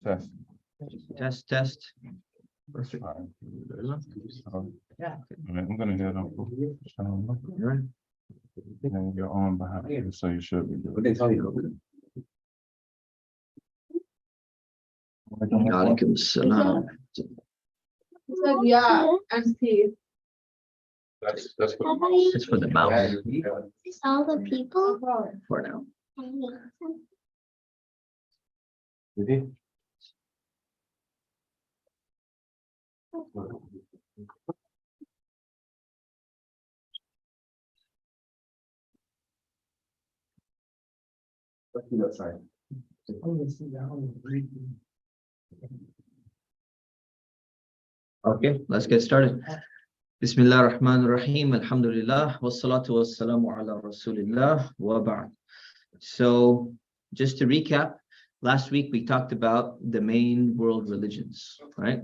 Test. Test. Perfect. Yeah. I'm gonna hear them. Right. And you're on behind you, so you should be What good. they tell you? Alaikum salam. So yeah, and see. That's It's for the mouth Is all the people? for now. Okay, let's get started. Bismillah ar-Rahman ar-Rahim. Alhamdulillah. Wassalatu wassalamu ala Rasulillah wa ba'd. So, just to recap, last week we talked about the main world religions, right?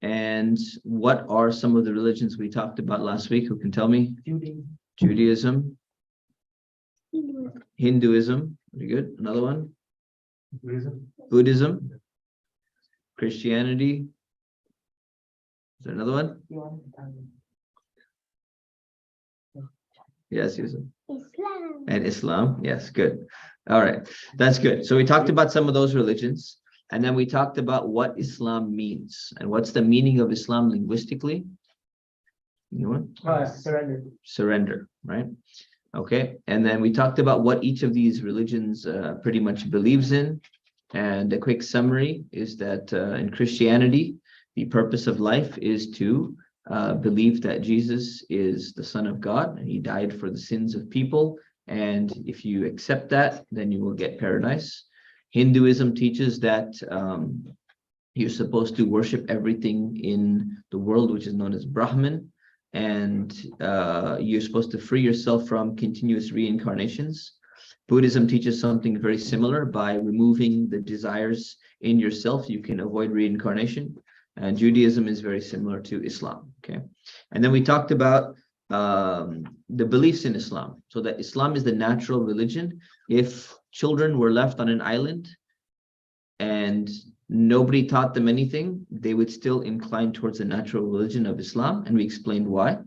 And what are some of the religions we talked about last week? Who can tell me? Judaism, Hinduism, very good. Another one? Buddhism, Christianity. Is there another one? Yes, Yusuf. Islam. And Islam. Yes, good. All right, that's good. So we talked about some of those religions, and then we talked about what Islam means and what's the meaning of Islam linguistically. You know? Surrender, right? Okay, and then we talked about what each of these religions pretty much believes in. And a quick summary is that in Christianity, the purpose of life is to believe that Jesus is the Son of God and he died for the sins of people. And if you accept that, then you will get paradise. Hinduism teaches that you're supposed to worship everything in the world, which is known as Brahman. And you're supposed to free yourself from continuous reincarnations. Buddhism teaches something very similar. By removing the desires in yourself, you can avoid reincarnation. And Judaism is very similar to Islam. Okay, and then we talked about the beliefs in Islam. So that Islam is the natural religion. If children were left on an island and nobody taught them anything, they would still incline towards the natural religion of Islam, and we explained why.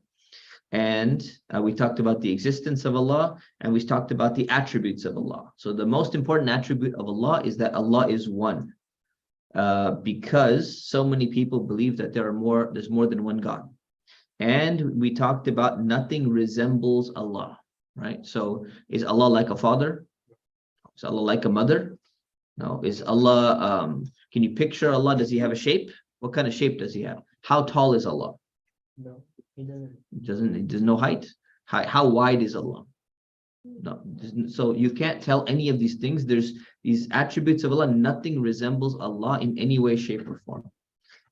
And we talked about the existence of Allah, and we talked about the attributes of Allah. So the most important attribute of Allah is that Allah is one. Because so many people believe that there's more than one God. And we talked about nothing resembles Allah, right? So is Allah like a father? Is Allah like a mother? No. Is Allah, can you picture Allah? Does he have a shape? What kind of shape does he have? How tall is Allah? No, he doesn't. There's no height. How wide is Allah? No. So you can't tell any of these things. There's these attributes of Allah. Nothing resembles Allah in any way, shape, or form.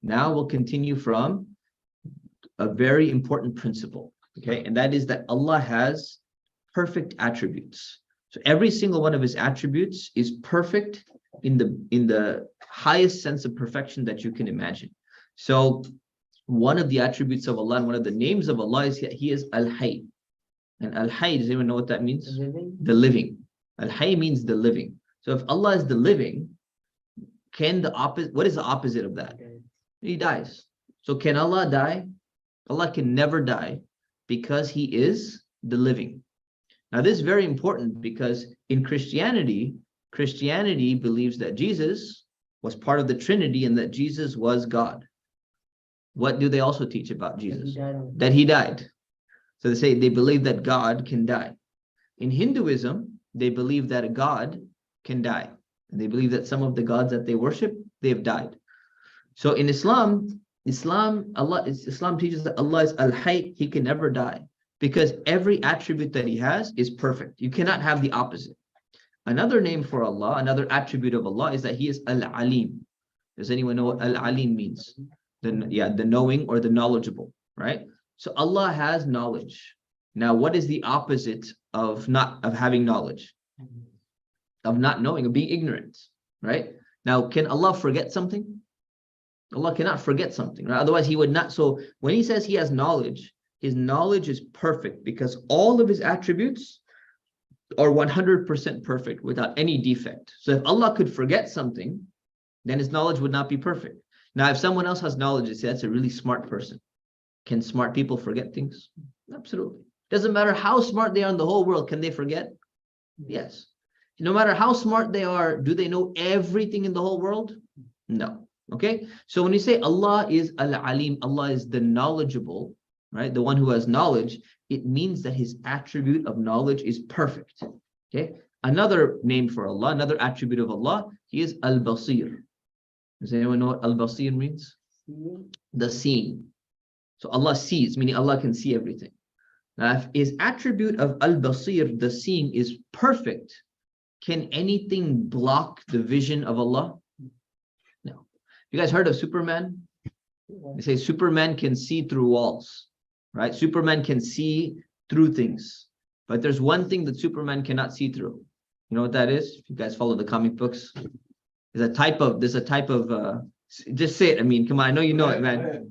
Now we'll continue from a very important principle, okay? And that is that Allah has perfect attributes. So every single one of his attributes is perfect in the highest sense of perfection that you can imagine. So one of the attributes of Allah and one of the names of Allah is he is Al-Hayy. And Al-Hayy, does anyone know what that means? The living. Al-Hayy means the living. So if Allah is the living, what is the opposite of that? He dies. So can Allah die? Allah can never die because he is the living. Now this is very important because in Christianity believes that Jesus was part of the Trinity and that Jesus was God. What do they also teach about Jesus? That he died. So they believe that God can die. In Hinduism, they believe that a God can die. And they believe that some of the gods that they worship, they have died. So in Islam teaches that Allah is Al-Hayy, he can never die. Because every attribute that he has is perfect. You cannot have the opposite. Another name for Allah, another attribute of Allah is that he is Al-Alim. Does anyone know what Al-Alim means? The knowing or the knowledgeable, right? So Allah has knowledge. Now, what is the opposite of having knowledge? Of not knowing, of being ignorant, right? Now, can Allah forget something? Allah cannot forget something, right? Otherwise, he would not. So when he says he has knowledge, his knowledge is perfect because all of his attributes are 100% perfect without any defect. So if Allah could forget something, then his knowledge would not be perfect. Now, if someone else has knowledge, they say that's a really smart person. Can smart people forget things? Absolutely. Doesn't matter how smart they are in the whole world, can they forget? Yes. No matter how smart they are, do they know everything in the whole world? No. Okay. So when you say Allah is Al-Alim, Allah is the knowledgeable, right? The one who has knowledge, it means that his attribute of knowledge is perfect. Okay. Another name for Allah, another attribute of Allah, he is Al-Basir. Does anyone know what Al-Basir means? The seeing. So Allah sees, meaning Allah can see everything. Now, if his attribute of Al-Basir, the seeing, is perfect, can anything block the vision of Allah? No. You guys heard of Superman? They say Superman can see through walls, right? Superman can see through things. But there's one thing that Superman cannot see through. You know what that is? If you guys follow the comic books, there's a type of, just say it. I mean, come on, I know you know it, man.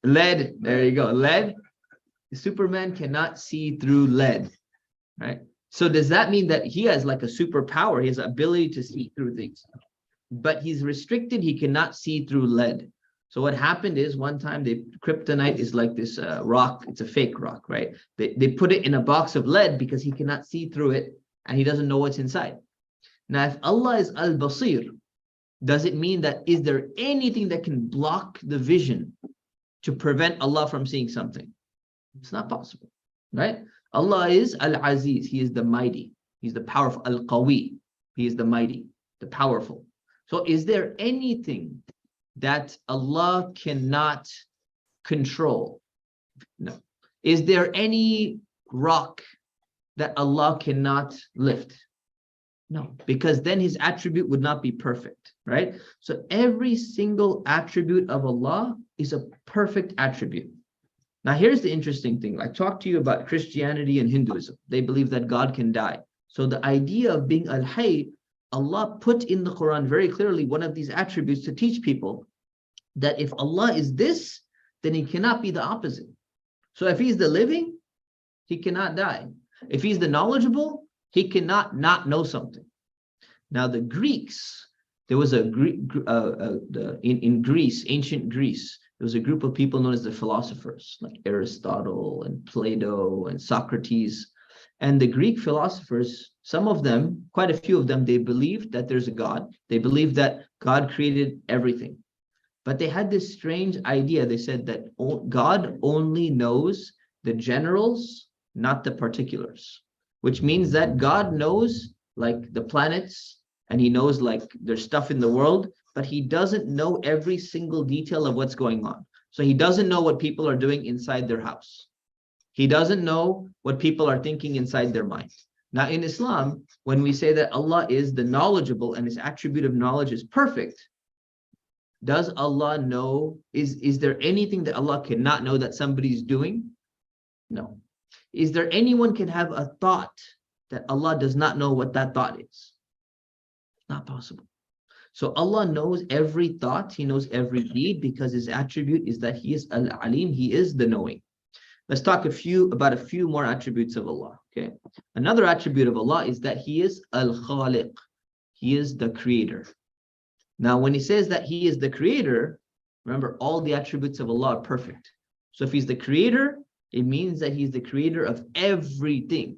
Lead, there you go, lead. Superman cannot see through lead, right? So does that mean that he has like a superpower? He has the ability to see through things, but he's restricted. He cannot see through lead. So what happened is one time kryptonite is like this rock. It's a fake rock, right? They put it in a box of lead because he cannot see through it and he doesn't know what's inside. Now, if Allah is Al-Basir, does it mean that is there anything that can block the vision to prevent Allah from seeing something? It's not possible, right? Allah is Al-Aziz. He is the mighty. He's the powerful. Al-Qawi. He is the mighty, the powerful. So is there anything that Allah cannot control? No. Is there any rock that Allah cannot lift? No, because then his attribute would not be perfect, right? So every single attribute of Allah is a perfect attribute. Now, here's the interesting thing. I talked to you about Christianity and Hinduism. They believe that God can die. So the idea of being Al-Hayy, Allah put in the Quran very clearly one of these attributes to teach people that if Allah is this, then he cannot be the opposite. So if he's the living, he cannot die. If he's the knowledgeable, he cannot not know something. Now, the Greeks, there was in Greece, ancient Greece, there was a group of people known as the philosophers, like Aristotle and Plato and Socrates. And the Greek philosophers, some of them, quite a few of them, they believed that there's a God. They believed that God created everything. But they had this strange idea. They said that God only knows the generals, not the particulars, which means that God knows like the planets and he knows like there's stuff in the world, but he doesn't know every single detail of what's going on. So he doesn't know what people are doing inside their house. He doesn't know what people are thinking inside their mind. Now in Islam, when we say that Allah is the knowledgeable and his attribute of knowledge is perfect, does Allah know, is there anything that Allah cannot know that somebody's doing? No. Is there anyone can have a thought that Allah does not know what that thought is? Not possible. So Allah knows every thought, he knows every deed because his attribute is that he is Al-Alim, he is the knowing. Let's talk about a few more attributes of Allah. Okay. Another attribute of Allah is that he is Al-Khaliq. He is the creator. Now, when he says that he is the creator, remember all the attributes of Allah are perfect. So if he's the creator, it means that he's the creator of everything.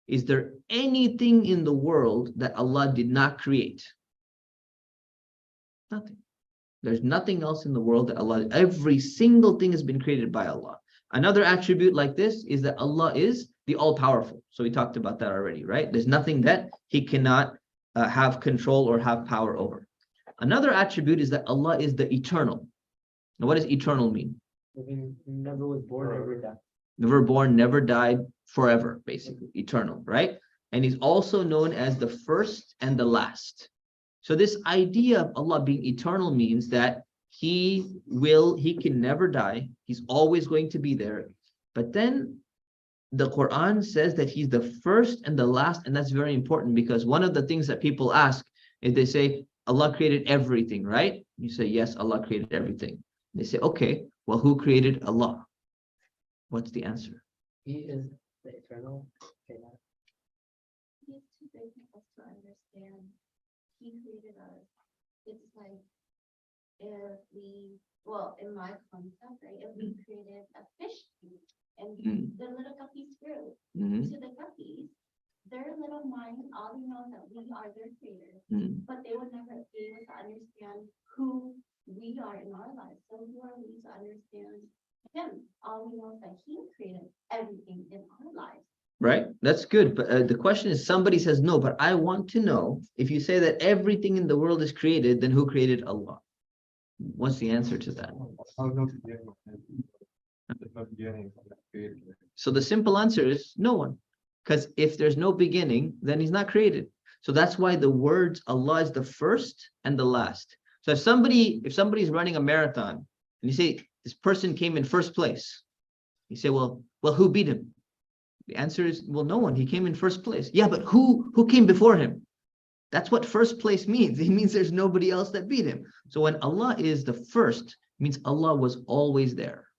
Is there anything in the world that Allah did not create? Nothing. There's nothing else in the world that Allah, every single thing has been created by Allah. Another attribute like this is that Allah is the all-powerful. So we talked about that already, right? There's nothing that he cannot have control or have power over. Another attribute is that Allah is the eternal. Now, what does eternal mean? Never was born, never died. Never born, never died, forever, basically, eternal, right? And he's also known as the first and the last. So this idea of Allah being eternal means that he can never die. He's always going to be there. But then the Quran says that he's the first and the last, and that's very important because one of the things that people ask is they say, Allah created everything, right? You say, yes, Allah created everything. They say, okay, well, who created Allah? What's the answer? He is the eternal. Okay, now. He's too big for us to understand. He created us. it's like if we, well, in my concept, right, if we created a fish tank and the little guppies grew. Mhm. So the guppies, their little mind, all they know is that we are their creators, but they would never be able to understand who we are in our lives. So who are we to understand him? All we know is that he created everything in our lives. Right? That's good. But the question is, somebody says no, but I want to know, if you say that everything in the world is created, then who created Allah? What's the answer to that? So the simple answer is no one. Because if there's no beginning, then he's not created. So that's why the words Allah is the first and the last. So if somebody's running a marathon and you say this person came in first place, you say, well, who beat him? The answer is, well, no one. He came in first place. Yeah, but who came before him? That's what first place means. It means there's nobody else that beat him. So when Allah is the first, it means Allah was always there.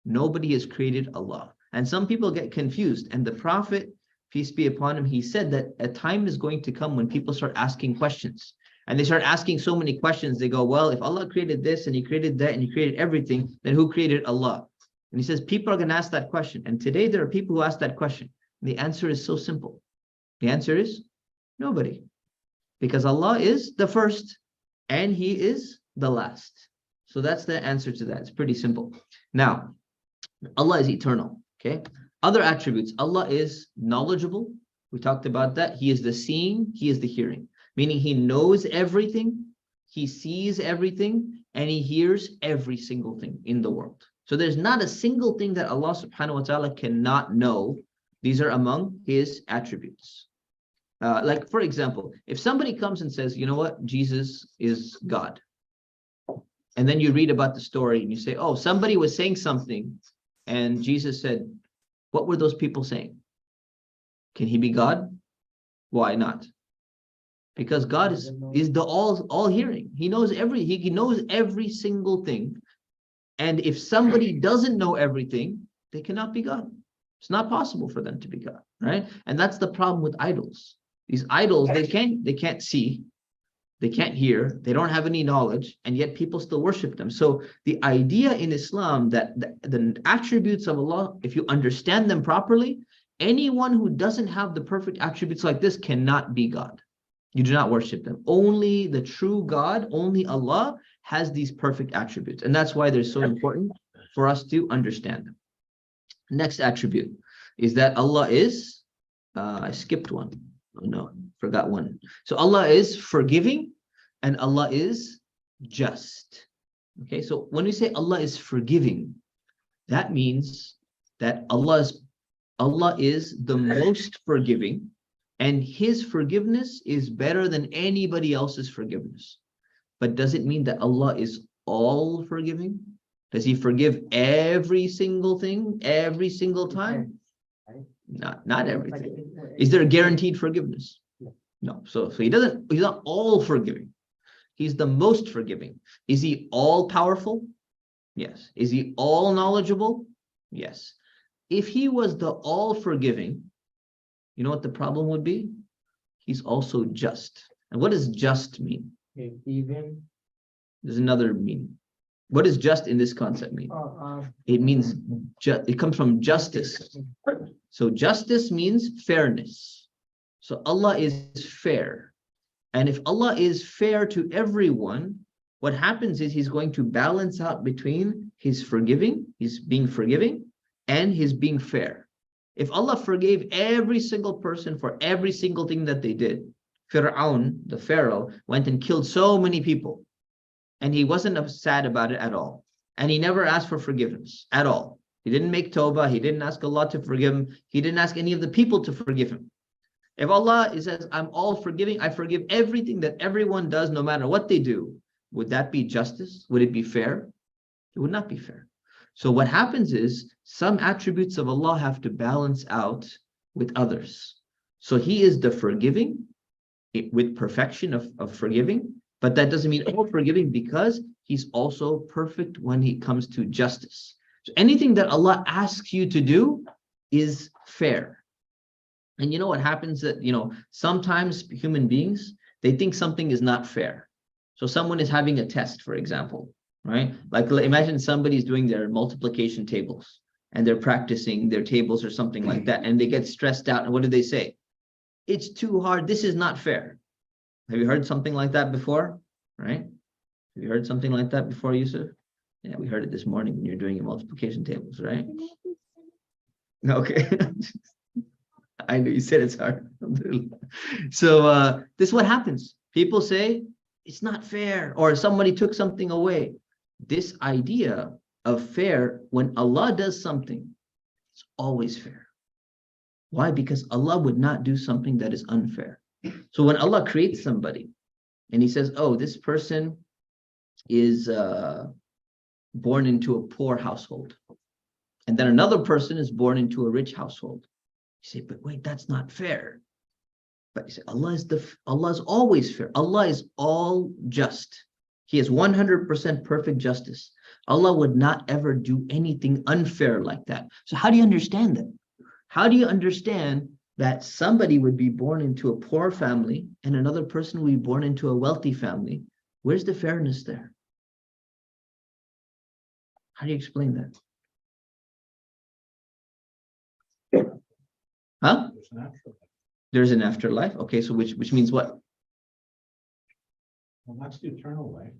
Nobody has created Allah. And some people get confused. And the Prophet, peace be upon him, he said that a time is going to come when people start asking questions. And they start asking so many questions. They go, well, if Allah created this and he created that and he created everything, then who created Allah? And he says, people are going to ask that question. And today there are people who ask that question. And the answer is so simple. The answer is nobody. Because Allah is the first and he is the last. So that's the answer to that. It's pretty simple. Now, Allah is eternal. Okay. Other attributes. Allah is knowledgeable. We talked about that. He is the seeing, he is the hearing. Meaning he knows everything, he sees everything, and he hears every single thing in the world. So there's not a single thing that Allah subhanahu wa ta'ala cannot know. These are among his attributes. Like, for example, if somebody comes and says, you know what, Jesus is God. And then you read about the story and you say, oh, somebody was saying something. And Jesus said, what were those people saying? Can he be God? Why not? Because God is the all hearing. He knows every single thing. And if somebody doesn't know everything, they cannot be God. It's not possible for them to be God, right? And that's the problem with idols. These idols, they can't see, they can't hear, they don't have any knowledge, and yet people still worship them. So the idea in Islam that the attributes of Allah, if you understand them properly, anyone who doesn't have the perfect attributes like this cannot be God. You do not worship them. Only the true God, only Allah has these perfect attributes. And that's why they're so important for us to understand them. Next attribute is that Allah is, I skipped one. Oh no, forgot one. So Allah is forgiving and Allah is just. Okay, so when we say Allah is forgiving, that means that Allah is the most forgiving, and his forgiveness is better than anybody else's forgiveness. But does it mean that Allah is all forgiving? Does he forgive every single thing, every single time? Not everything. Is there a guaranteed forgiveness? No. So he's not all forgiving. He's the most forgiving. Is he all powerful? Yes. Is he all knowledgeable? Yes. If he was the all forgiving, you know what the problem would be? He's also just. And what does just mean? Even. There's another meaning. What does just in this concept mean? It means it comes from justice. So justice means fairness. So Allah is fair. And if Allah is fair to everyone, what happens is he's going to balance out between his being forgiving, and his being fair. If Allah forgave every single person for every single thing that they did, Fir'aun, the Pharaoh, went and killed so many people. And he wasn't sad about it at all. And he never asked for forgiveness at all. He didn't make tawbah. He didn't ask Allah to forgive him. He didn't ask any of the people to forgive him. If Allah says, I'm all forgiving, I forgive everything that everyone does, no matter what they do, would that be justice? Would it be fair? It would not be fair. So what happens is some attributes of Allah have to balance out with others. So he is the forgiving with perfection of forgiving, but that doesn't mean all forgiving, because he's also perfect when it comes to justice. So anything that Allah asks you to do is fair. And you know what happens that, sometimes human beings, they think something is not fair. So someone is having a test, for example, right? Like imagine somebody's doing their multiplication tables and they're practicing their tables or something like that, and they get stressed out. And what do they say? It's too hard. This is not fair. Have you heard something like that before? Right? Have you heard something like that before, Yusuf? Yeah, we heard it this morning when you're doing your multiplication tables, right? Okay. I know you said it's hard. So this is what happens. People say it's not fair, or somebody took something away. This idea of fair, when Allah does something, it's always fair. Why? Because Allah would not do something that is unfair. So when Allah creates somebody and he says, oh, this person is born into a poor household, and then another person is born into a rich household. You say, but wait, that's not fair. But you say, Allah is always fair. Allah is all just. He has 100% perfect justice. Allah would not ever do anything unfair like that. So how do you understand that? How do you understand that somebody would be born into a poor family and another person would be born into a wealthy family? Where's the fairness there? How do you explain that? Huh? There's an afterlife. There's an afterlife. Okay, so which means what? Well, that's the eternal life.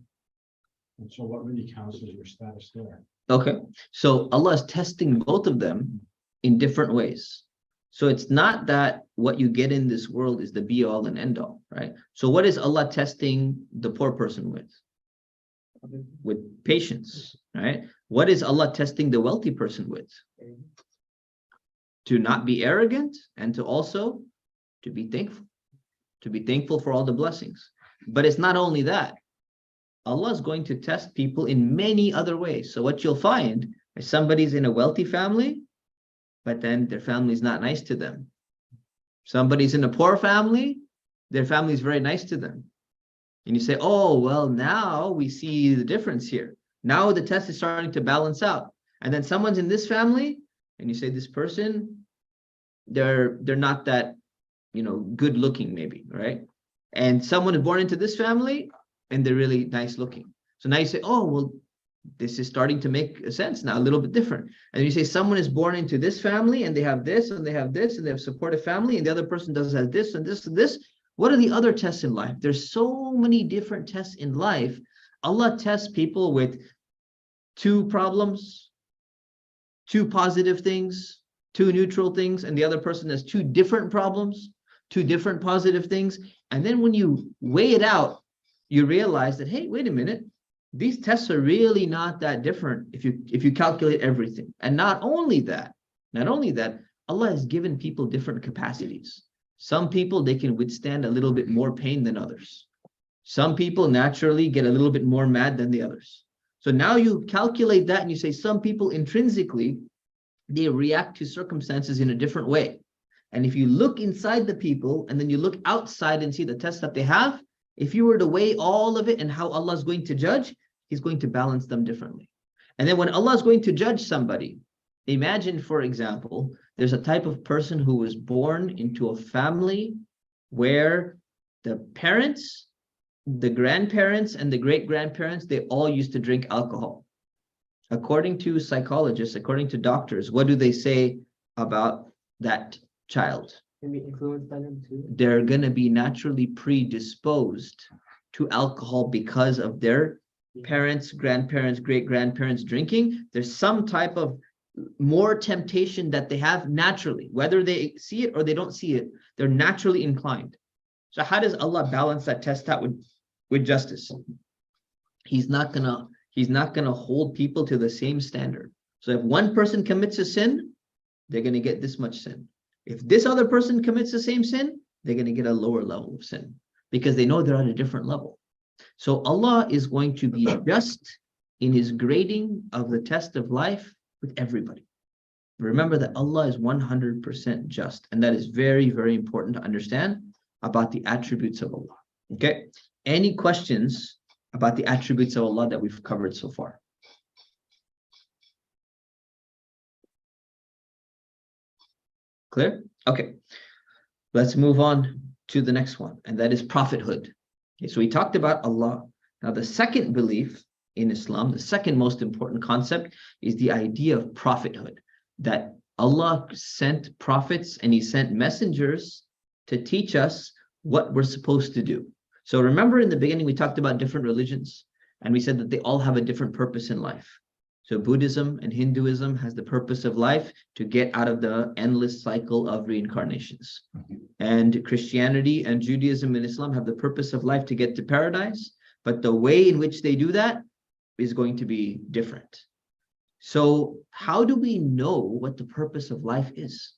And so what really counts is your status there. Okay, so Allah is testing both of them in different ways. So it's not that what you get in this world is the be all and end all, right? So what is Allah testing the poor person with? With patience, right? What is Allah testing the wealthy person with? To not be arrogant and to also to be thankful for all the blessings. But it's not only that. Allah is going to test people in many other ways. So what you'll find is somebody's in a wealthy family, but then their family is not nice to them. Somebody's in a poor family, their family is very nice to them. And you say, oh, well, now we see the difference here. Now the test is starting to balance out. And then someone's in this family, and you say this person, they're not that, good looking maybe, right? And someone is born into this family, and they're really nice looking. So now you say, oh, well, this is starting to make sense now, a little bit different. And you say someone is born into this family and they have this and they have this and they have supportive family, and the other person does have this and this and this. What are the other tests in life? There's so many different tests in life. Allah tests people with 2 problems, 2 positive things, 2 neutral things, and the other person has 2 different problems, 2 different positive things. And then when you weigh it out, you realize that, hey, wait a minute, these tests are really not that different if you calculate everything. And not only that, Allah has given people different capacities. Some people, they can withstand a little bit more pain than others. Some people naturally get a little bit more mad than the others. So now you calculate that and you say some people intrinsically, they react to circumstances in a different way. And if you look inside the people and then you look outside and see the tests that they have, if you were to weigh all of it and how Allah is going to judge, He's going to balance them differently. And then when Allah is going to judge somebody, imagine, for example, there's a type of person who was born into a family where the parents, the grandparents, and the great-grandparents, they all used to drink alcohol. According to psychologists, according to doctors, what do they say about that child? Can be influenced by them too. They're going to be naturally predisposed to alcohol because of their parents, grandparents, great-grandparents drinking. There's some type of more temptation that they have naturally, whether they see it or they don't see it, they're naturally inclined. So how does Allah balance that test out with justice? He's not gonna hold people to the same standard. So if one person commits a sin, they're gonna get this much sin. If this other person commits the same sin, they're gonna get a lower level of sin because they know they're at a different level. So Allah is going to be just in His grading of the test of life with everybody. Remember that Allah is 100% just, and that is very, very important to understand about the attributes of Allah. Okay, any questions about the attributes of Allah that we've covered so far? Clear? Okay, let's move on to the next one, and that is prophethood. Okay, so we talked about Allah Now, the second belief in Islam, the second most important concept, is the idea of prophethood, that Allah sent prophets and He sent messengers to teach us what we're supposed to do. So remember in the beginning, we talked about different religions, and we said that they all have a different purpose in life. So Buddhism and Hinduism has the purpose of life to get out of the endless cycle of reincarnations. And Christianity and Judaism and Islam have the purpose of life to get to paradise, but the way in which they do that is going to be different. So how do we know what the purpose of life is?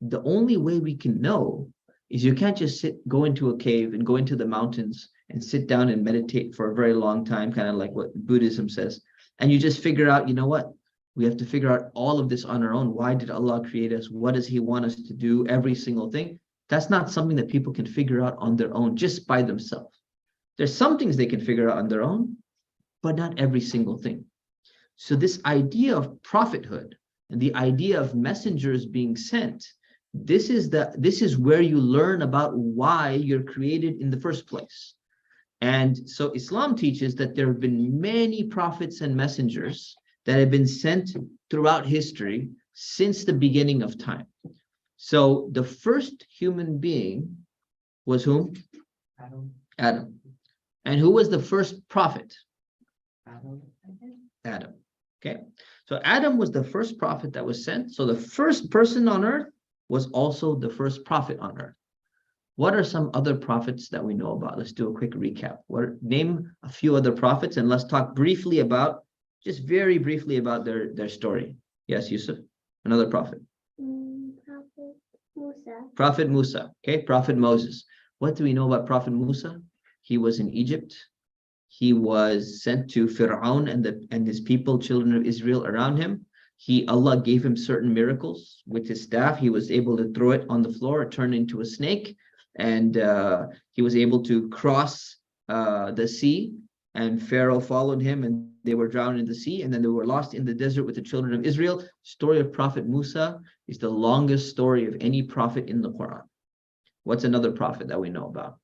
The only way we can know is you can't just go into a cave and go into the mountains and sit down and meditate for a very long time, kind of like what Buddhism says. And you just figure out, you know what? We have to figure out all of this on our own. Why did Allah create us? What does He want us to do? Every single thing. That's not something that people can figure out on their own, just by themselves. There's some things they can figure out on their own, but not every single thing. So this idea of prophethood and the idea of messengers being sent, this is where you learn about why you're created in the first place. And so Islam teaches that there have been many prophets and messengers that have been sent throughout history since the beginning of time. So the first human being was whom? Adam. And who was the first prophet? Adam. Okay. So Adam was the first prophet that was sent. So the first person on earth was also the first prophet on earth. What are some other prophets that we know about? Let's do a quick recap. Name a few other prophets and let's talk briefly about, just very briefly about their story. Yes, Yusuf, another prophet. Prophet Musa. Prophet Musa, okay, Prophet Moses. What do we know about Prophet Musa? He was in Egypt. He was sent to Fir'aun and his people, children of Israel around him. Allah gave him certain miracles. With his staff, he was able to throw it on the floor, it turned into a snake. And he was able to cross the sea, and Pharaoh followed him and they were drowned in the sea, and then they were lost in the desert with the children of Israel. Story of Prophet Musa is the longest story of any prophet in the Quran. What's another prophet that we know about?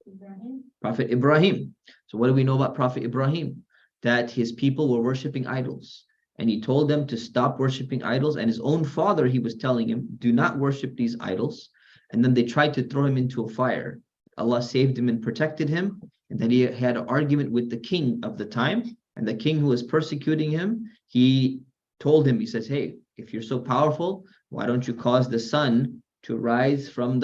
Ibrahim. Prophet Ibrahim. So what do we know about Prophet Ibrahim? That his people were worshiping idols. And he told them to stop worshiping idols. And his own father, he was telling him, do not worship these idols. And then they tried to throw him into a fire. Allah saved him and protected him. And then he had an argument with the king of the time. And the king who was persecuting him, he told him, he says, hey, if you're so powerful, why don't you cause the sun to rise from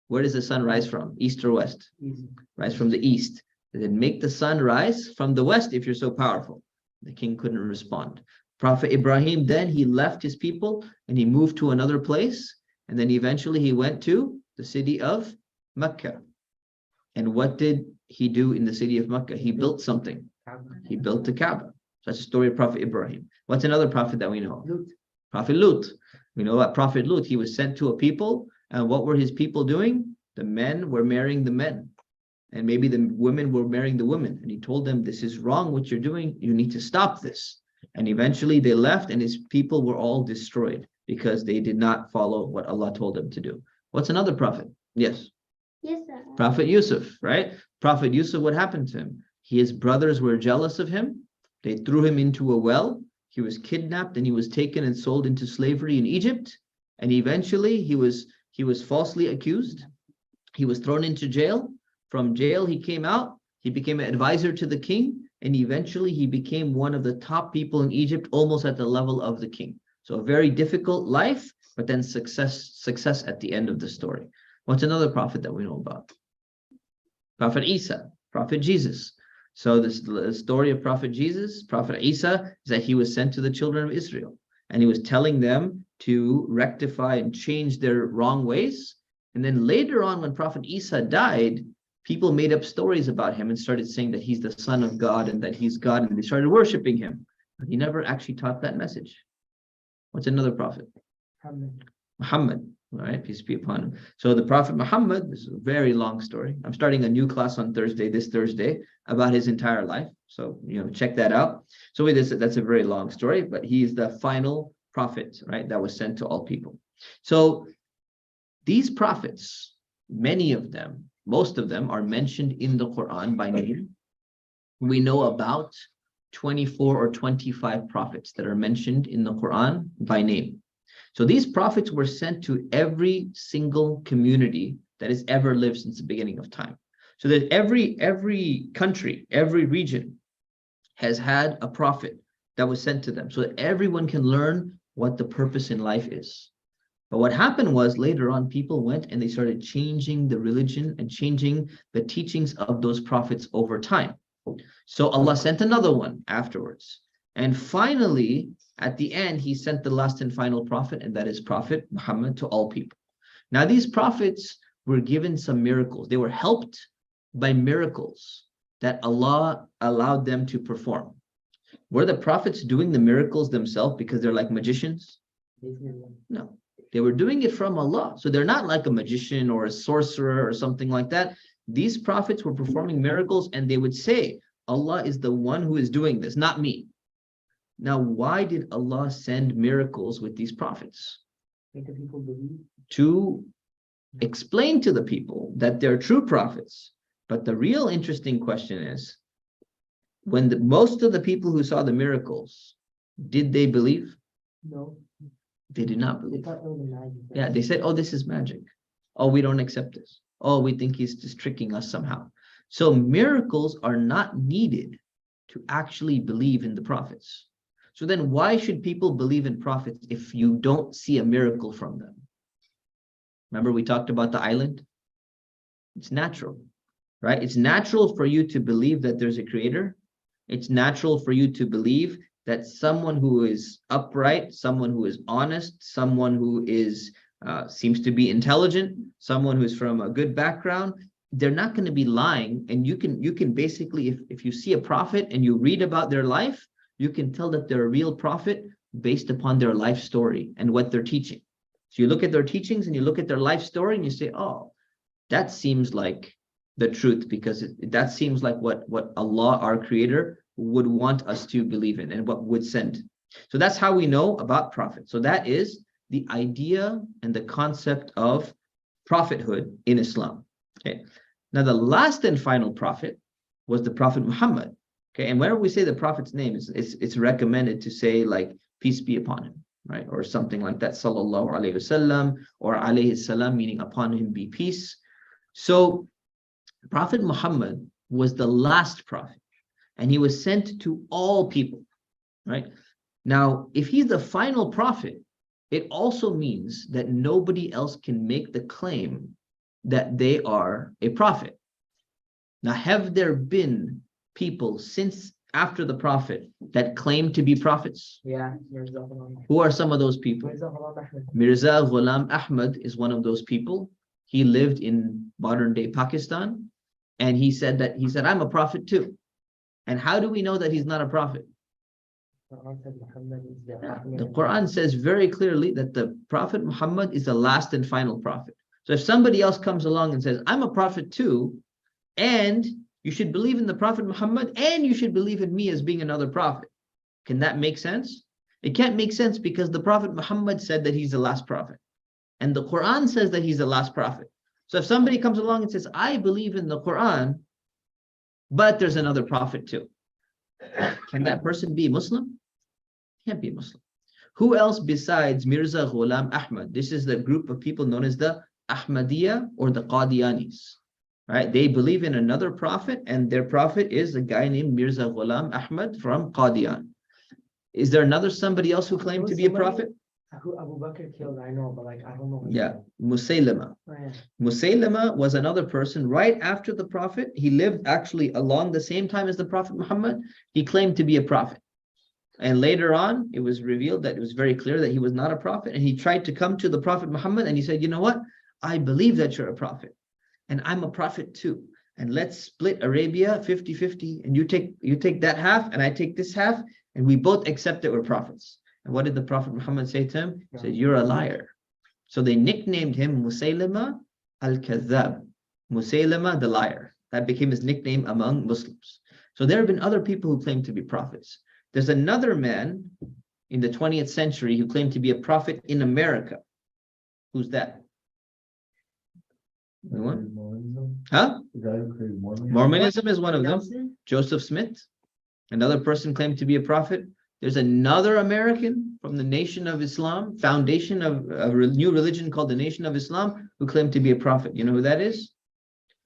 where does the sun rise from? East or west? Easy. Rise from the east. And then make the sun rise from the west if you're so powerful. The king couldn't respond. Prophet Ibrahim, then he left his people and he moved to another place. And then eventually he went to the city of Mecca. And what did he do in the city of Mecca? He built something. He built the Kaaba. So that's the story of Prophet Ibrahim. What's another prophet that we know? Lut. Prophet Lut. We know that Prophet Lut, he was sent to a people. And what were his people doing? The men were marrying the men. And maybe the women were marrying the women. And he told them, this is wrong what you're doing. You need to stop this. And eventually they left and his people were all destroyed because they did not follow what Allah told them to do. What's another prophet? Yes. Yes, sir. Prophet Yusuf, right? Prophet Yusuf, what happened to him? His brothers were jealous of him. They threw him into a well. He was kidnapped and he was taken and sold into slavery in Egypt. And eventually he was falsely accused. He was thrown into jail. From jail, he came out. He became an advisor to the king. And eventually he became one of the top people in Egypt, almost at the level of the king. So a very difficult life, but then success at the end of the story. What's another prophet that we know about? Prophet Isa, Prophet Jesus. So the story of Prophet Jesus, Prophet Isa, is that he was sent to the children of Israel. And he was telling them to rectify and change their wrong ways. And then later on, when Prophet Isa died, people made up stories about him and started saying that he's the son of God and that he's God, and they started worshiping him. But he never actually taught that message. What's another prophet? Muhammad, all right, peace be upon him. So the Prophet Muhammad, this is a very long story. I'm starting a new class on this Thursday, about his entire life. So, check that out. So that's a very long story, but he is the final prophet, right, that was sent to all people. So these prophets, many of them, most of them are mentioned in the Quran by name. We know about 24 or 25 prophets that are mentioned in the Quran by name. So these prophets were sent to every single community that has ever lived since the beginning of time. So that every country, every region has had a prophet that was sent to them so that everyone can learn what the purpose in life is. But what happened was later on, people went and they started changing the religion and changing the teachings of those prophets over time. So Allah sent another one afterwards. And finally, at the end, he sent the last and final prophet, and that is Prophet Muhammad to all people. Now, these prophets were given some miracles. They were helped by miracles that Allah allowed them to perform. Were the prophets doing the miracles themselves because they're like magicians? No, they were doing it from Allah. So they're not like a magician or a sorcerer or something like that. These prophets were performing miracles and they would say, Allah is the one who is doing this, not me. Now, why did Allah send miracles with these prophets? Make the people believe. To explain to the people that they're true prophets. But the real interesting question is, when most of the people who saw the miracles, did they believe? No. They did not They believe. thought it was a magic. Yeah, they said, oh, this is magic. Oh, we don't accept this. Oh, we think he's just tricking us somehow. So miracles are not needed to actually believe in the prophets. So then why should people believe in prophets if you don't see a miracle from them? Remember we talked about the island? It's natural, right? It's natural for you to believe that there's a creator. It's natural for you to believe that someone who is upright, someone who is honest, someone who is seems to be intelligent, someone who's from a good background, they're not going to be lying. And you can basically, if you see a prophet and you read about their life, you can tell that they're a real prophet based upon their life story and what they're teaching. So you look at their teachings and you look at their life story and you say, oh, that seems like the truth, because that seems like what Allah, our creator, would want us to believe in and what would send. So that's how we know about prophets. So that is the idea and the concept of prophethood in Islam. Okay. Now the last and final prophet was the Prophet Muhammad. Okay, and whenever we say the prophet's name, it's recommended to say like peace be upon him, right, or something like that, sallallahu alaihi wasallam, or alayhi salam, meaning upon him be peace. So Prophet Muhammad was the last prophet, and he was sent to all people, right? Now, if he's the final prophet, it also means that nobody else can make the claim that they are a prophet. Now, have there been people since after the prophet that claim to be prophets? Yeah. Mirza Ghulam Ahmad. Who are some of those people? Mirza Ghulam Ahmad. Mirza Ghulam Ahmad is one of those people. He lived in modern day Pakistan, and he said, I'm a prophet too. And how do we know that he's not a prophet? The Quran says very clearly that the Prophet Muhammad is the last and final prophet. So if somebody else comes along and says, I'm a prophet too, and you should believe in the Prophet Muhammad, and you should believe in me as being another prophet, can that make sense? It can't make sense, because the Prophet Muhammad said that he's the last prophet. And the Quran says that he's the last prophet. So if somebody comes along and says, I believe in the Quran, but there's another prophet too, can that person be Muslim? Can't be Muslim. Who else besides Mirza Ghulam Ahmad? This is the group of people known as the Ahmadiyya or the Qadianis, right? They believe in another prophet, and their prophet is a guy named Mirza Ghulam Ahmad from Qadian. Is there another somebody else who claimed to be a prophet? Who Abu Bakr killed, I know, but like I don't know. Yeah, Musaylama. Oh, yeah. Musaylama was another person right after the prophet. He lived actually along the same time as the Prophet Muhammad. He claimed to be a prophet. And later on, it was revealed that it was very clear that he was not a prophet. And he tried to come to the Prophet Muhammad and he said, you know what? I believe that you're a prophet. And I'm a prophet too. And let's split Arabia 50-50. And you take that half and I take this half. And we both accept that we're prophets. And what did the Prophet Muhammad say to him? He said, you're a liar. So they nicknamed him Musaylama al-Kadhab. Musaylama, the liar. That became his nickname among Muslims. So there have been other people who claim to be prophets. There's another man in the 20th century who claimed to be a prophet in America. Who's that? Anyone? Mormonism. Huh? The guy who created Mormonism. Mormonism is one of them. Nelson? Joseph Smith, another person claimed to be a prophet. There's another American from the Nation of Islam, foundation of a new religion called the Nation of Islam, who claimed to be a prophet. You know who that is?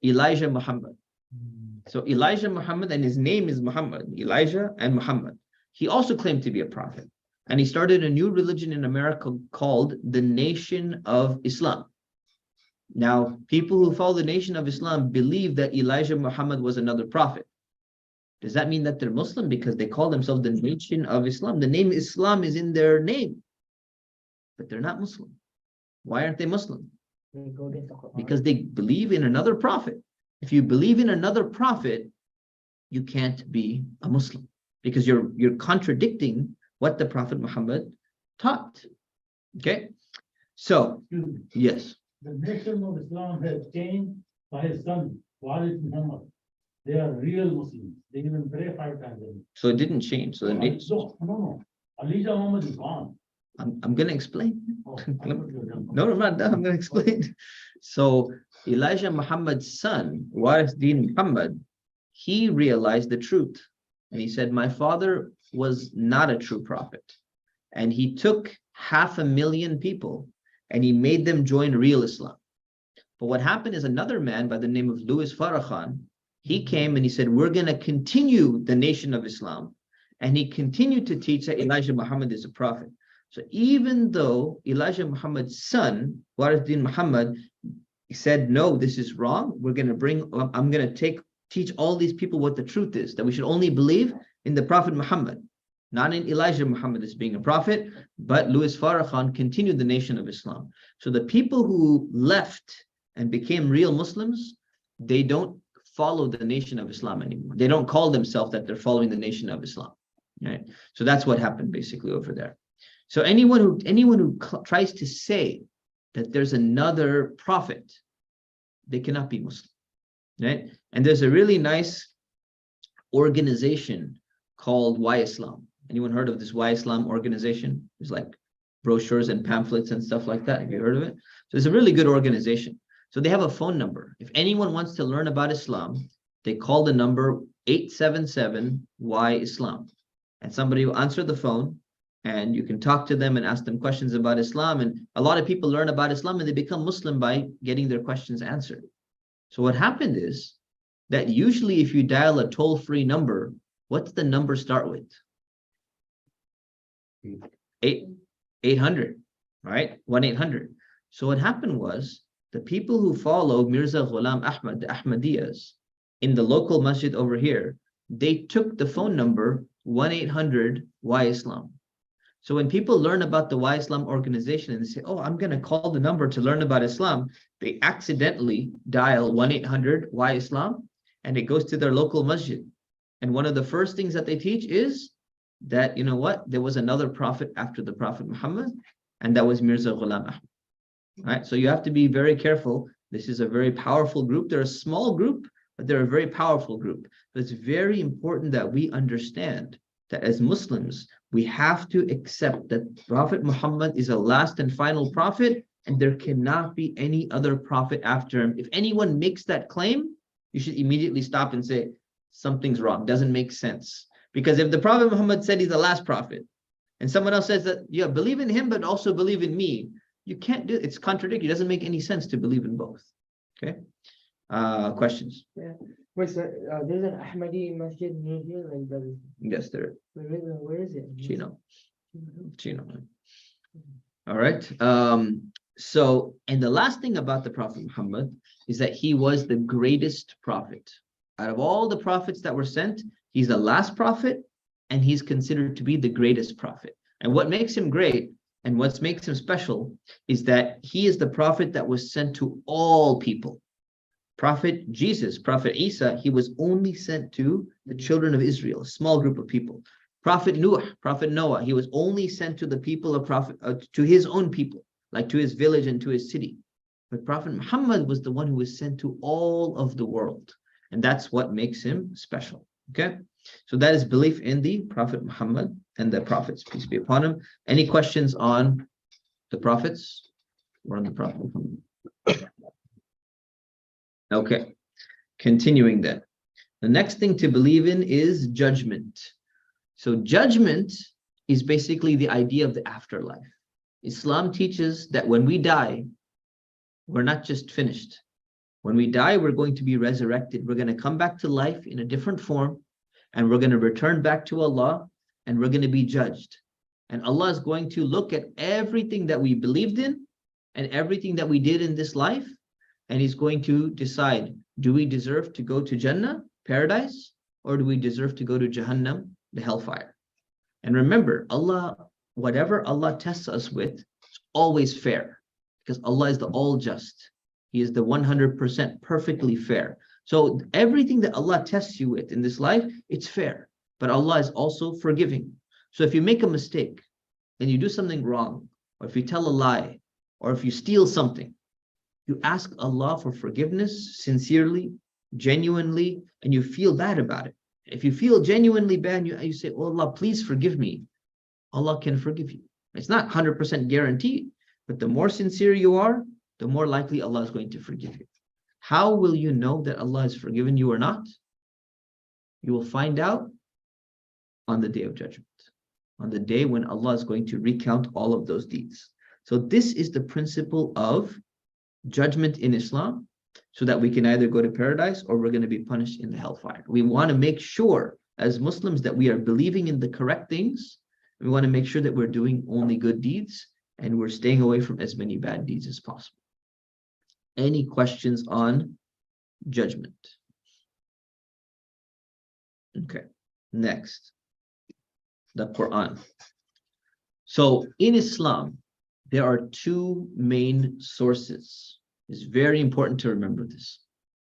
Elijah Muhammad. So Elijah Muhammad, and his name is Muhammad, Elijah and Muhammad. He also claimed to be a prophet. And he started a new religion in America called the Nation of Islam. Now, people who follow the Nation of Islam believe that Elijah Muhammad was another prophet. Does that mean that they're Muslim? Because they call themselves the Nation of Islam. The name Islam is in their name, but they're not Muslim. Why aren't they Muslim? They go against the Quran. Because they believe in another prophet. If you believe in another prophet, you can't be a Muslim because you're contradicting what the Prophet Muhammad taught. Okay, so yes. The nation of Islam has changed by his son, Walid Muhammad. They are real Muslims. They even pray 5 times a day. So it didn't change. So the nation. No. Elijah Muhammad is gone. I'm going to explain. Oh, No, I'm not done. I'm going to explain. So Elijah Muhammad's son, Warith Din Muhammad, he realized the truth. And he said, my father was not a true prophet. And he took 500,000 people and he made them join real Islam. But what happened is another man by the name of Louis Farrakhan, he came and he said, we're going to continue the Nation of Islam. And he continued to teach that Elijah Muhammad is a prophet. So even though Elijah Muhammad's son, Warith Din Muhammad, said, no, this is wrong. I'm going to teach all these people what the truth is, that we should only believe in the Prophet Muhammad, not in Elijah Muhammad as being a prophet, but Louis Farrakhan continued the Nation of Islam. So the people who left and became real Muslims, they don't follow the Nation of Islam anymore. They don't call themselves that they're following the Nation of Islam. Right? So that's what happened basically over there. So anyone who tries to say that there's another prophet, they cannot be Muslim. Right? And there's a really nice organization called Why Islam. Anyone heard of this Why Islam organization? There's like brochures and pamphlets and stuff like that. Have you heard of it? So it's a really good organization. So they have a phone number. If anyone wants to learn about Islam, they call the number 877 Why Islam. And somebody will answer the phone and you can talk to them and ask them questions about Islam. And a lot of people learn about Islam and they become Muslim by getting their questions answered. So what happened is that usually if you dial a toll-free number, what's the number start with? 800, right? 1-800. So what happened was the people who follow Mirza Ghulam Ahmad, the Ahmadiyyas, in the local masjid over here, they took the phone number 1-800 Why Islam. So when people learn about the Why Islam organization and they say, oh, I'm going to call the number to learn about Islam, they accidentally dial 1-800 Why Islam and it goes to their local masjid. And one of the first things that they teach is that, you know what, there was another prophet after the Prophet Muhammad, and that was Mirza Ghulam Ahmad. Right? So you have to be very careful. This is a very powerful group. They're a small group, but they're a very powerful group. But it's very important that we understand that as Muslims, we have to accept that Prophet Muhammad is a last and final prophet, and there cannot be any other prophet after him. If anyone makes that claim, you should immediately stop and say, something's wrong, doesn't make sense. Because if the Prophet Muhammad said he's the last prophet, and someone else says that, yeah, believe in him, but also believe in me, you can't do it. It's contradictory. It doesn't make any sense to believe in both. Okay? Questions? Yeah. Wait, so there's an Ahmadi masjid near here, like that. Yes, there. Where is it? Chino. All right. So, and the last thing about the Prophet Muhammad is that he was the greatest prophet. Out of all the prophets that were sent, he's the last prophet, and he's considered to be the greatest prophet. And what makes him great and what makes him special is that he is the prophet that was sent to all people. Prophet Jesus, Prophet Isa, he was only sent to the children of Israel, a small group of people. Prophet Noah, he was only sent to the people of to his own people, like to his village and to his city. But Prophet Muhammad was the one who was sent to all of the world. And that's what makes him special. Okay? So that is belief in the Prophet Muhammad and the prophets, peace be upon him. Any questions on the prophets or on the Prophet Muhammad? Okay, continuing then. The next thing to believe in is judgment. So judgment is basically the idea of the afterlife. Islam teaches that when we die, we're not just finished. When we die, we're going to be resurrected. We're going to come back to life in a different form, and we're going to return back to Allah, and we're going to be judged. And Allah is going to look at everything that we believed in and everything that we did in this life, and He's going to decide, do we deserve to go to Jannah, paradise, or do we deserve to go to Jahannam, the hellfire? And remember, Allah, whatever Allah tests us with, is always fair, because Allah is the all-just. He is the 100% perfectly fair. So everything that Allah tests you with in this life, it's fair. But Allah is also forgiving. So if you make a mistake and you do something wrong, or if you tell a lie, or if you steal something, you ask Allah for forgiveness sincerely, genuinely, and you feel bad about it. If you feel genuinely bad, you say, oh Allah, please forgive me. Allah can forgive you. It's not 100% guaranteed, but the more sincere you are, the more likely Allah is going to forgive you. How will you know that Allah has forgiven you or not? You will find out on the day of judgment, on the day when Allah is going to recount all of those deeds. So this is the principle of judgment in Islam, so that we can either go to paradise or we're going to be punished in the hellfire. We want to make sure as Muslims that we are believing in the correct things. We want to make sure that we're doing only good deeds and we're staying away from as many bad deeds as possible. Any questions on judgment? Okay, next, the Quran. So in Islam, there are two main sources. It's very important to remember this.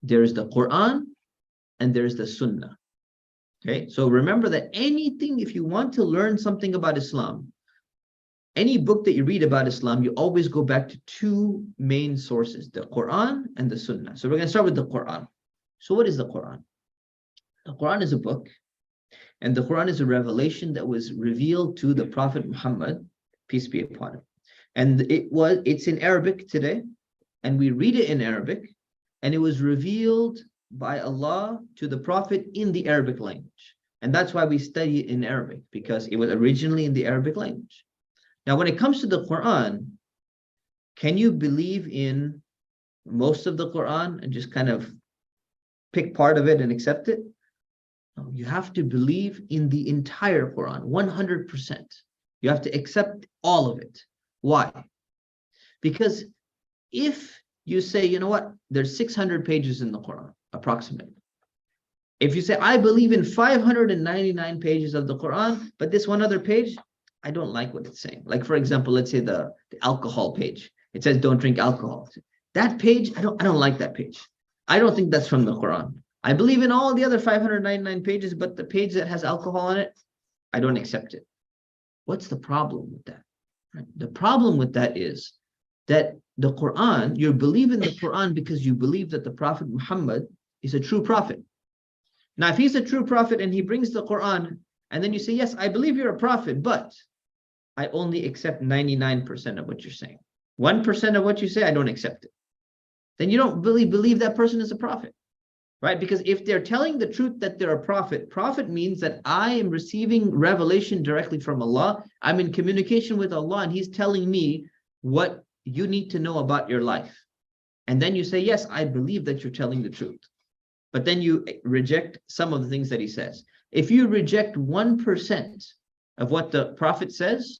There is the Quran and there is the Sunnah. Okay, so remember that anything, if you want to learn something about Islam, any book that you read about Islam, you always go back to two main sources, the Quran and the Sunnah. So we're going to start with the Quran. So what is the Quran? The Quran is a book, and the Quran is a revelation that was revealed to the Prophet Muhammad, peace be upon him. And it's in Arabic today, and we read it in Arabic, and it was revealed by Allah to the Prophet in the Arabic language. And that's why we study it in Arabic, because it was originally in the Arabic language. Now, when it comes to the Quran, can you believe in most of the Quran and just kind of pick part of it and accept it? No, you have to believe in the entire Quran, 100%. You have to accept all of it. Why? Because if you say, you know what, there's 600 pages in the Quran, approximately. If you say, I believe in 599 pages of the Quran, but this one other page, I don't like what it's saying. Like, for example, let's say the alcohol page. It says don't drink alcohol. That page, I don't like that page. I don't think that's from the Quran. I believe in all the other 599 pages, but the page that has alcohol on it, I don't accept it. What's the problem with that? Right? The problem with that is that the Quran, you believe in the Quran because you believe that the Prophet Muhammad is a true prophet. Now, if he's a true prophet and he brings the Quran, and then you say, yes, I believe you're a prophet, but I only accept 99% of what you're saying. 1% of what you say, I don't accept it. Then you don't really believe that person is a prophet, right? Because if they're telling the truth that they're a prophet, prophet means that I am receiving revelation directly from Allah. I'm in communication with Allah, and He's telling me what you need to know about your life. And then you say, yes, I believe that you're telling the truth. But then you reject some of the things that He says. If you reject 1% of what the prophet says,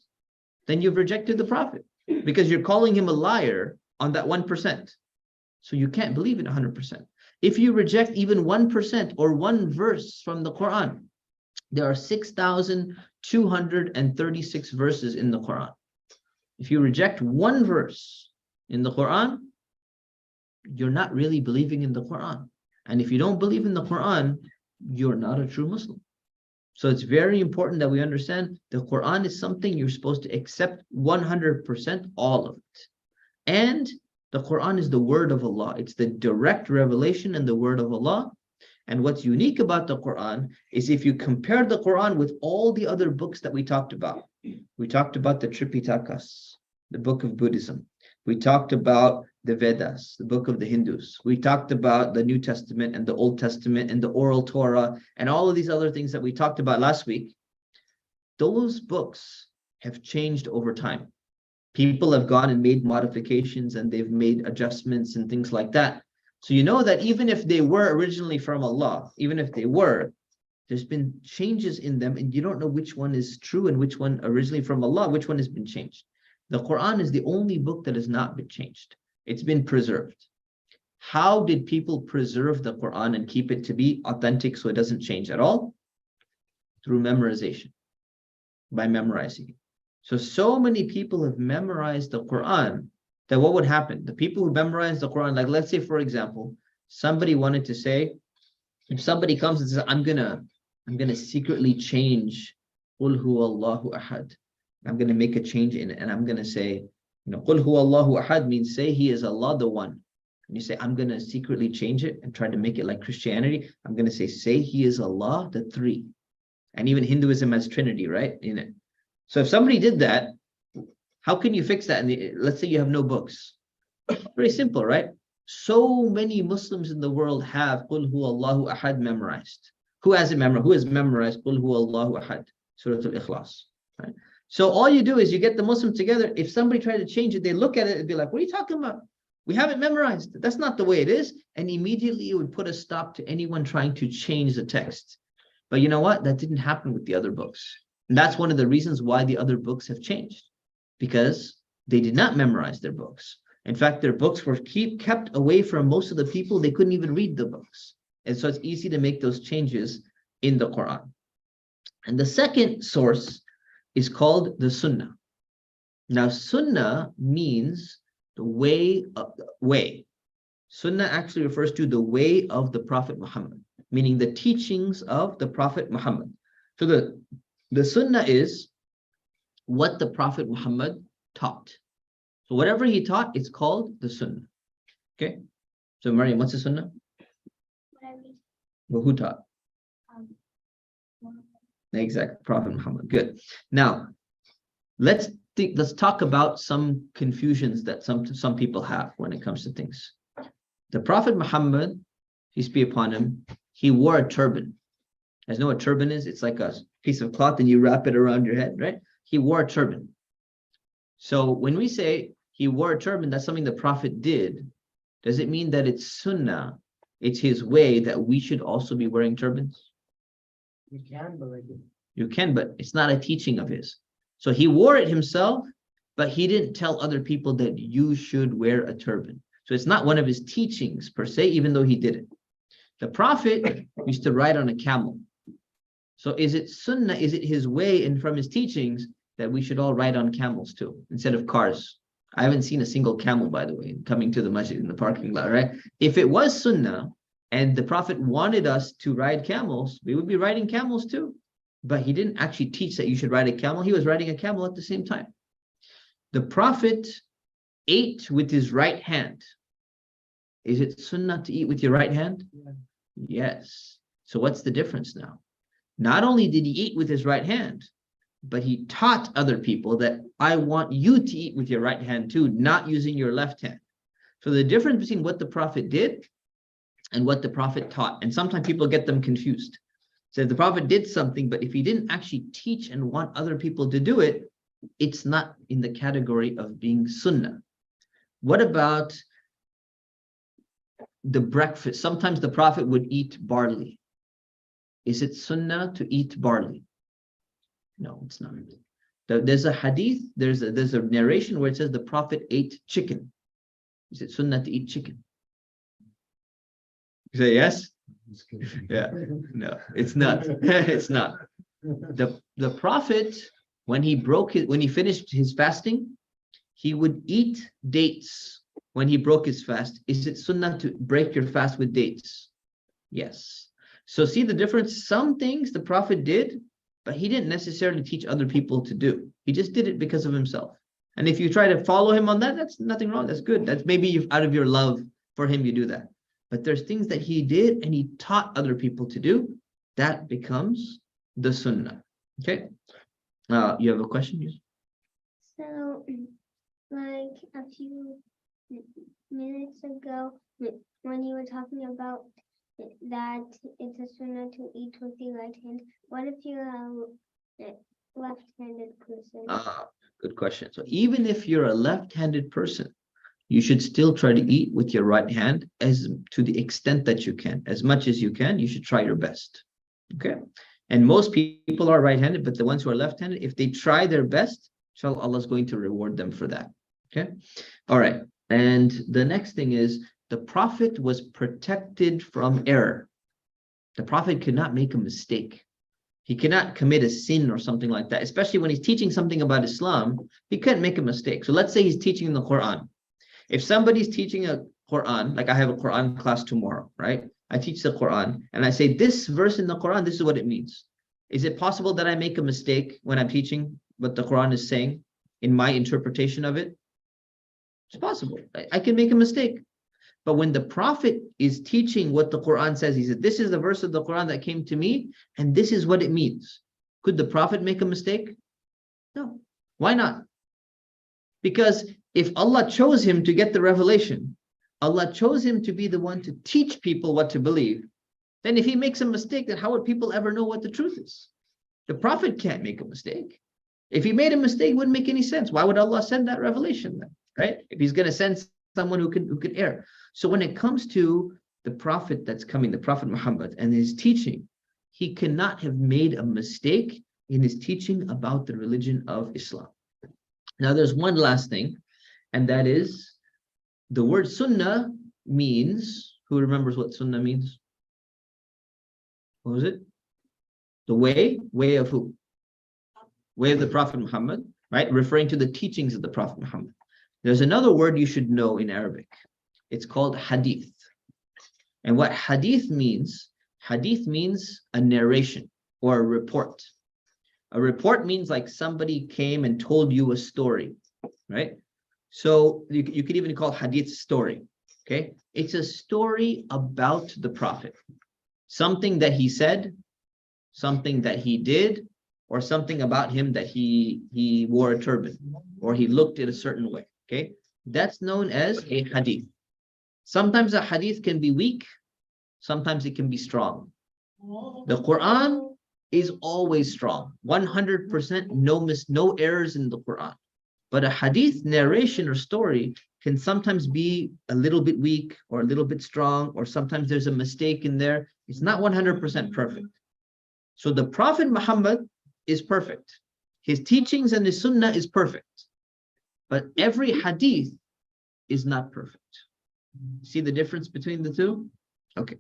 then you've rejected the prophet, because you're calling him a liar on that 1%. So you can't believe it 100%. If you reject even 1% or one verse from the Quran, there are 6,236 verses in the Quran. If you reject one verse in the Quran, you're not really believing in the Quran. And if you don't believe in the Quran, you're not a true Muslim. So it's very important that we understand the Quran is something you're supposed to accept 100%, all of it. And the Quran is the word of Allah. It's the direct revelation and the word of Allah. And what's unique about the Quran is if you compare the Quran with all the other books that we talked about. We talked about the Tripitakas, the book of Buddhism. We talked about the Vedas, the book of the Hindus. We talked about the New Testament and the Old Testament and the oral Torah and all of these other things that we talked about last week. Those books have changed over time. People have gone and made modifications and they've made adjustments and things like that. So you know that even if they were originally from Allah, even if they were, there's been changes in them and you don't know which one is true and which one originally from Allah, which one has been changed. The Quran is the only book that has not been changed. It's been preserved. How did people preserve the Quran and keep it to be authentic so it doesn't change at all? Through memorization, by memorizing it. So many people have memorized the Quran that what would happen? The people who memorized the Quran, like let's say, for example, somebody wanted to say, if somebody comes and says, I'm gonna secretly change Qul huwallahu ahad. I'm gonna make a change in it, and I'm gonna say, Qul huwallahu ahad means say he is Allah the one. And you say, I'm gonna secretly change it and try to make it like Christianity. I'm gonna say he is Allah the three. And even Hinduism has Trinity, right? In it. So if somebody did that, how can you fix that? Let's say you have no books. Very simple, right? So many Muslims in the world have Qul huwallahu ahad memorized. Who has it memorized? Who has memorized Qul huwallahu ahad? Surah Al-Ikhlas. Right? So all you do is you get the Muslims together. If somebody tried to change it, they look at it and be like, what are you talking about? We haven't memorized. That's not the way it is. And immediately it would put a stop to anyone trying to change the text. But you know what? That didn't happen with the other books. And that's one of the reasons why the other books have changed. Because they did not memorize their books. In fact, their books were kept away from most of the people. They couldn't even read the books. And so it's easy to make those changes in the Quran. And the second source is called the Sunnah. Now, Sunnah means the way. Sunnah actually refers to the way of the Prophet Muhammad, meaning the teachings of the Prophet Muhammad. So the Sunnah is what the Prophet Muhammad taught. So whatever he taught, it's called the Sunnah. Okay? So Maryam, what's the Sunnah? Well, who taught? Exactly, Prophet Muhammad. Good. Now, let's talk about some confusions that some people have when it comes to things. The Prophet Muhammad, peace be upon him, he wore a turban. You guys know what a turban is? It's like a piece of cloth and you wrap it around your head, right? He wore a turban. So when we say he wore a turban, that's something the Prophet did. Does it mean that it's Sunnah? It's his way that we should also be wearing turbans? You can, but like You can, but it's not a teaching of his. So he wore it himself, but he didn't tell other people that you should wear a turban. So it's not one of his teachings per se, even though he did it. The Prophet used to ride on a camel. So is it Sunnah? Is it his way and from his teachings that we should all ride on camels too, instead of cars? I haven't seen a single camel, by the way, coming to the masjid in the parking lot, right? If it was Sunnah and the Prophet wanted us to ride camels, we would be riding camels too. But he didn't actually teach that you should ride a camel. He was riding a camel at the same time. The Prophet ate with his right hand. Is it Sunnah to eat with your right hand? Yeah. Yes. So what's the difference now? Not only did he eat with his right hand, but he taught other people that I want you to eat with your right hand too, not using your left hand. So the difference between what the Prophet did and what the Prophet taught, and sometimes people get them confused. So the Prophet did something, but if he didn't actually teach and want other people to do it, it's not in the category of being Sunnah. What about the breakfast? Sometimes the Prophet would eat barley. Is it Sunnah to eat barley? No, it's not. There's a hadith, there's a narration where it says the Prophet ate chicken. Is it Sunnah to eat chicken? You say yes? Yeah. No, it's not. It's not. The Prophet, when he finished his fasting, he would eat dates when he broke his fast. Is it Sunnah to break your fast with dates? Yes. So see the difference? Some things the Prophet did, but he didn't necessarily teach other people to do. He just did it because of himself. And if you try to follow him on that, that's nothing wrong. That's good. That's maybe out of your love for him, you do that. But there's things that he did and he taught other people to do. That becomes the Sunnah. Okay. You have a question? Yes? So, like a few minutes ago when you were talking about that it's a sunnah to eat with the right hand. What if you're a left-handed person? Good question. So even if you're a left-handed person, you should still try to eat with your right hand as to the extent that you can. As much as you can, you should try your best. Okay. And most people are right-handed, but the ones who are left-handed, if they try their best, inshallah, Allah is going to reward them for that. Okay. All right. And the next thing is the Prophet was protected from error. The Prophet could not make a mistake. He cannot commit a sin or something like that, especially when he's teaching something about Islam. He couldn't make a mistake. So let's say he's teaching the Quran. If somebody's teaching a Quran, like I have a Quran class tomorrow, right? I teach the Quran and I say this verse in the Quran, this is what it means. Is it possible that I make a mistake when I'm teaching what the Quran is saying in my interpretation of it? It's possible. I can make a mistake. But when the Prophet is teaching what the Quran says, he said, this is the verse of the Quran that came to me, and this is what it means. Could the Prophet make a mistake? No. Why not? Because if Allah chose him to get the revelation, Allah chose him to be the one to teach people what to believe, then if he makes a mistake, then how would people ever know what the truth is? The Prophet can't make a mistake. If he made a mistake, it wouldn't make any sense. Why would Allah send that revelation then? Right? If he's going to send someone who could err. So when it comes to the Prophet that's coming, the Prophet Muhammad and his teaching, he cannot have made a mistake in his teaching about the religion of Islam. Now there's one last thing, and that is the word sunnah means, who remembers what sunnah means? What was it? The way of who? Way of the Prophet Muhammad, right? Referring to the teachings of the Prophet Muhammad. There's another word you should know in Arabic. It's called hadith. And what hadith means a narration or a report. A report means like somebody came and told you a story, right? So you could even call hadith story, okay? It's a story about the Prophet. Something that he said, something that he did, or something about him that he wore a turban, or he looked in a certain way, okay? That's known as a hadith. Sometimes a hadith can be weak, sometimes it can be strong. The Quran is always strong, 100%, no errors in the Quran. But a hadith narration or story can sometimes be a little bit weak or a little bit strong, or sometimes there's a mistake in there. It's not 100% perfect. So the Prophet Muhammad is perfect. His teachings and his sunnah is perfect. But every hadith is not perfect. See the difference between the two? Okay,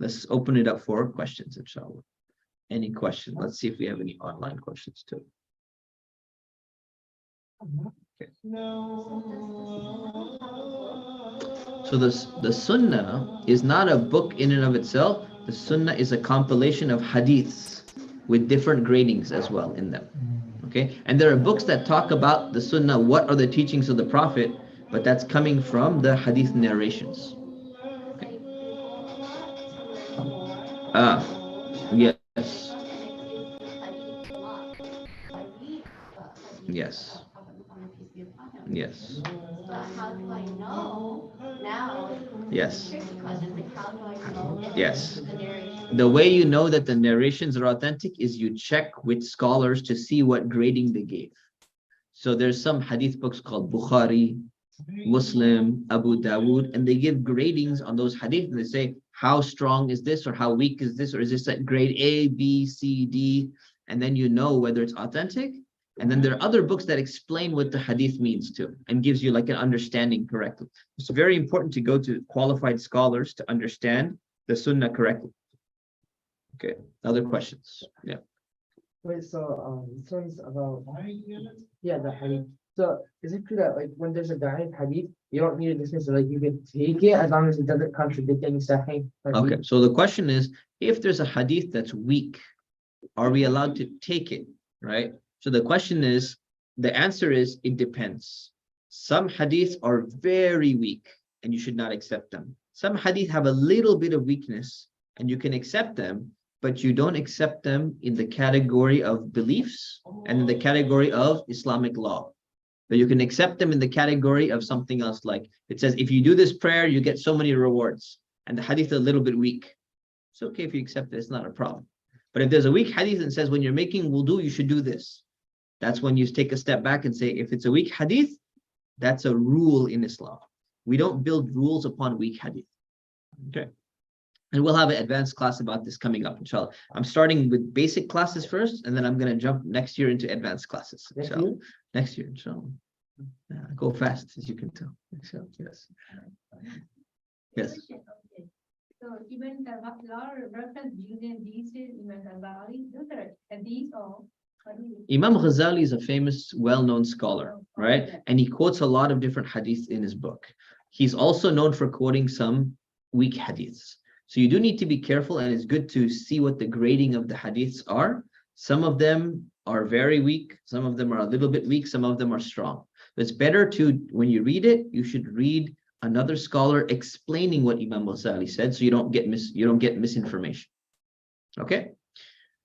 let's open it up for questions, inshallah. Any questions? Let's see if we have any online questions too. Okay. So the Sunnah is not a book in and of itself. The Sunnah is a compilation of hadiths with different gradings as well in them. Okay, and there are books that talk about the Sunnah, what are the teachings of the Prophet, but that's coming from the hadith narrations. Okay. Yes. Yes. Yes. How do I know now? Yes. How do I know? Yes. The narration. The way you know that the narrations are authentic is you check with scholars to see what grading they gave. So there's some hadith books called Bukhari, Muslim, Abu Dawood, and they give gradings on those hadith. And they say, how strong is this, or how weak is this, or is this at grade A, B, C, D? And then you know whether it's authentic. And then there are other books that explain what the hadith means too, and gives you like an understanding correctly. It's very important to go to qualified scholars to understand the sunnah correctly. Okay, other questions? Yeah. Wait, so this one's about the hadith. So is it true that like when there's a da'if hadith, you don't need to dismiss it, like you can take it as long as it doesn't contradict any sahih? Okay, so the question is, if there's a hadith that's weak, are we allowed to take it, right? So the question is, the answer is, it depends. Some hadiths are very weak and you should not accept them. Some hadith have a little bit of weakness and you can accept them, but you don't accept them in the category of beliefs and in the category of Islamic law. But you can accept them in the category of something else. Like it says, if you do this prayer, you get so many rewards. And the hadith is a little bit weak. It's okay if you accept it, it's not a problem. But if there's a weak hadith that says when you're making wudu, you should do this. That's when you take a step back and say, if it's a weak hadith, that's a rule in Islam. We don't build rules upon weak hadith. Okay. And we'll have an advanced class about this coming up, inshallah. I'm starting with basic classes first, and then I'm going to jump next year into advanced classes. Inshallah. Next year, inshallah. Go fast, as you can tell. Inshallah. Yes. Yes. Okay. So even the law reference using these Imam Ghazali, those are these all. Imam Ghazali is a famous, well-known scholar, right? And he quotes a lot of different hadiths in his book. He's also known for quoting some weak hadiths. So you do need to be careful, and it's good to see what the grading of the hadiths are. Some of them are very weak, some of them are a little bit weak, some of them are strong. So it's better to, when you read it, you should read another scholar explaining what Imam Ghazali said, so you don't get misinformation. Okay?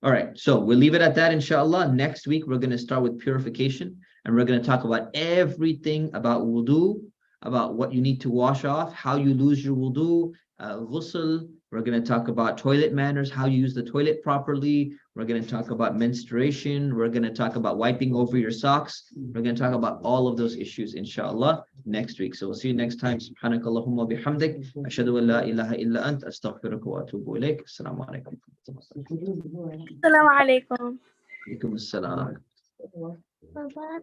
All right, so we'll leave it at that, inshallah. Next week, we're going to start with purification, and we're going to talk about everything about wudu, about what you need to wash off, how you lose your wudu, ghusl. We're going to talk about toilet manners, how you use the toilet properly. We're going to talk about menstruation. We're going to talk about wiping over your socks. We're going to talk about all of those issues, inshallah, next week. So we'll see you next time. Subhanakallahumma bihamdik. Ashhadu an la ilaha illa ant. Astaghfiruka wa atubu ilayk. Assalamu alaikum. Assalamu alaikum. Alaikum assalam. Baba.